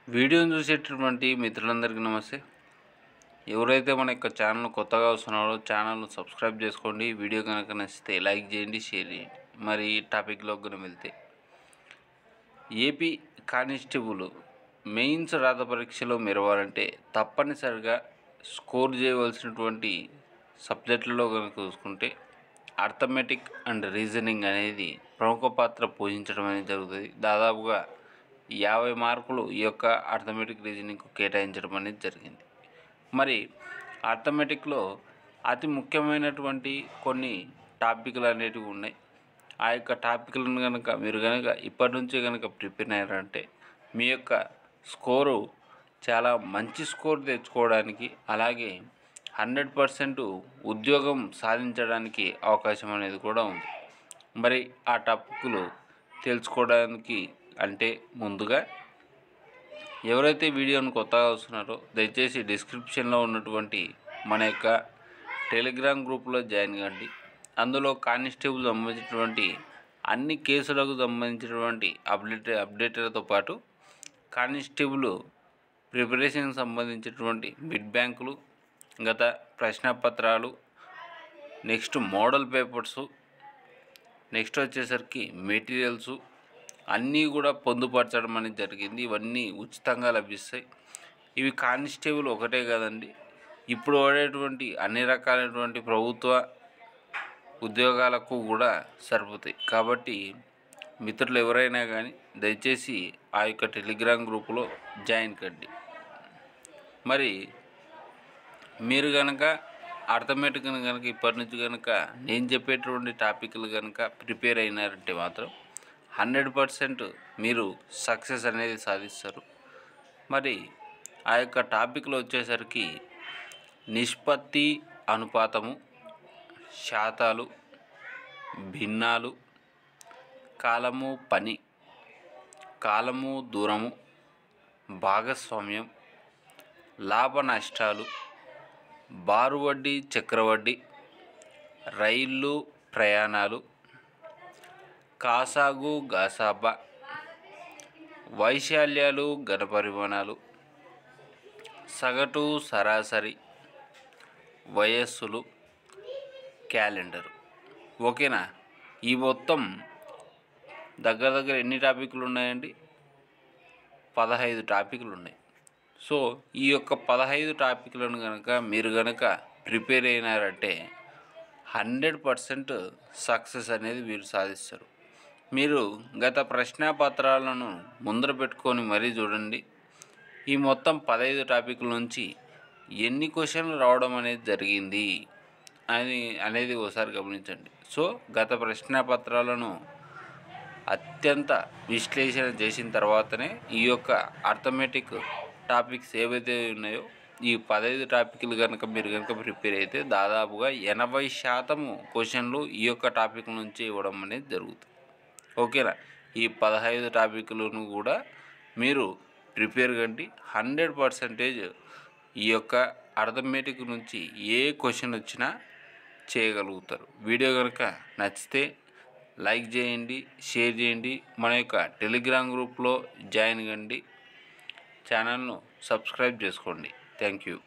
వీడియోని చూసేటటువంటి మిత్రులందరికీ నమస్తే. ఎవరైతే మన యొక్క ఛానల్ కొత్తగా వస్తున్నారో ఛానల్ను సబ్స్క్రైబ్ చేసుకోండి. వీడియో కనుక నచ్చితే లైక్ చేయండి, షేర్ చేయండి. మరి టాపిక్లోకి కనుక వెళ్తే, ఏపీ కానిస్టేబుల్ మెయిన్స్ రాత పరీక్షలో మెరవాలంటే తప్పనిసరిగా స్కోర్ చేయవలసినటువంటి సబ్జెక్టులలో కనుక చూసుకుంటే అర్థమెటిక్ అండ్ రీజనింగ్ అనేది ప్రముఖ పాత్ర పోషించడం అనేది జరుగుతుంది. దాదాపుగా 50 మార్కులు ఈ యొక్క అర్థమెటిక్ రీజనింగ్కు కేటాయించడం అనేది జరిగింది. మరి అర్థమెటిక్లో అతి ముఖ్యమైనటువంటి కొన్ని టాపిక్లు అనేటివి ఉన్నాయి. ఆ యొక్క టాపిక్లను కనుక మీరు ఇప్పటి నుంచే ప్రిపేర్ అయ్యారంటే మీ యొక్క స్కోరు చాలా మంచి స్కోర్ తెచ్చుకోవడానికి, అలాగే 100% ఉద్యోగం సాధించడానికి అవకాశం అనేది కూడా ఉంది. మరి ఆ టాపిక్లు తెలుసుకోవడానికి అంటే ముందుగా ఎవరైతే వీడియోను కొత్తగా వస్తున్నారో దయచేసి డిస్క్రిప్షన్లో ఉన్నటువంటి మన యొక్క టెలిగ్రామ్ గ్రూప్లో జాయిన్ కండి. అందులో కానిస్టేబుల్ సంబంధించినటువంటి అన్ని కేసులకు సంబంధించినటువంటి అప్డేట్లతో పాటు కానిస్టేబుల్ ప్రిపరేషన్కి సంబంధించినటువంటి బిడ్ బ్యాంకులు, గత ప్రశ్నపత్రాలు, నెక్స్ట్ మోడల్ పేపర్సు, నెక్స్ట్ వచ్చేసరికి మెటీరియల్సు అన్నీ కూడా పొందుపరచడం అనేది జరిగింది. ఇవన్నీ ఉచితంగా లభిస్తాయి. ఇవి కానిస్టేబుల్ ఒకటే కాదండి, ఇప్పుడు వాడేటువంటి అన్ని రకాలైనటువంటి ప్రభుత్వ ఉద్యోగాలకు కూడా సరిపోతాయి. కాబట్టి మిత్రులు ఎవరైనా కానీ దయచేసి ఆ యొక్క టెలిగ్రామ్ గ్రూపులో జాయిన్ కండి. మరి మీరు అర్థమెటిక్ ఇప్పటి నుంచి నేను చెప్పేటువంటి టాపిక్లు ప్రిపేర్ అయినారంటే మాత్రం 100% మీరు సక్సెస్ అనేది సాధిస్తారు. మరి ఆ యొక్క టాపిక్లో వచ్చేసరికి నిష్పత్తి, అనుపాతము, శాతాలు, భిన్నాలు, కాలము, పని, కాలము, దూరము, భాగస్వామ్యం, లాభ నష్టాలు, బారు వడ్డీ, చక్రవడ్డీ, రైళ్ళు ప్రయాణాలు, కాసాగు, గాసాబా, వైశాల్యాలు, ఘనపరిమాణాలు, సగటు, సరాసరి, వయస్సులు, క్యాలెండరు. ఓకేనా? ఈ మొత్తం దగ్గర ఎన్ని టాపిక్లు ఉన్నాయండి? 15 టాపిక్లు ఉన్నాయి. సో ఈ యొక్క 15 టాపిక్లను మీరు ప్రిపేర్ అయినారంటే 100% సక్సెస్ అనేది మీరు సాధిస్తారు. మీరు గత ప్రశ్నపత్రాలను ముందర పెట్టుకొని మరీ చూడండి. ఈ మొత్తం 15 టాపిక్ల నుంచి ఎన్ని క్వశ్చన్లు రావడం అనేది జరిగింది అనేది ఒకసారి గమనించండి. సో గత ప్రశ్నపత్రాలను అత్యంత విశ్లేషణ చేసిన తర్వాతనే ఈ యొక్క అర్థమెటిక్ టాపిక్స్ ఏవైతే ఉన్నాయో ఈ 15 టాపిక్లు మీరు ప్రిపేర్ అయితే దాదాపుగా 80% క్వశ్చన్లు ఈ యొక్క టాపిక్ నుంచి ఇవ్వడం అనేది జరుగుతుంది. ఓకేనా? ఈ 15 టాపిక్లను కూడా మీరు ప్రిపేర్ కండి. 100% ఈ యొక్క అర్థమెటిక్ నుంచి ఏ క్వశ్చన్ వచ్చినా చేయగలుగుతారు. వీడియో నచ్చితే లైక్ చేయండి, షేర్ చేయండి. మన యొక్క టెలిగ్రామ్ గ్రూప్లో జాయిన్ కండి. ఛానల్ను సబ్స్క్రైబ్ చేసుకోండి. Thank you.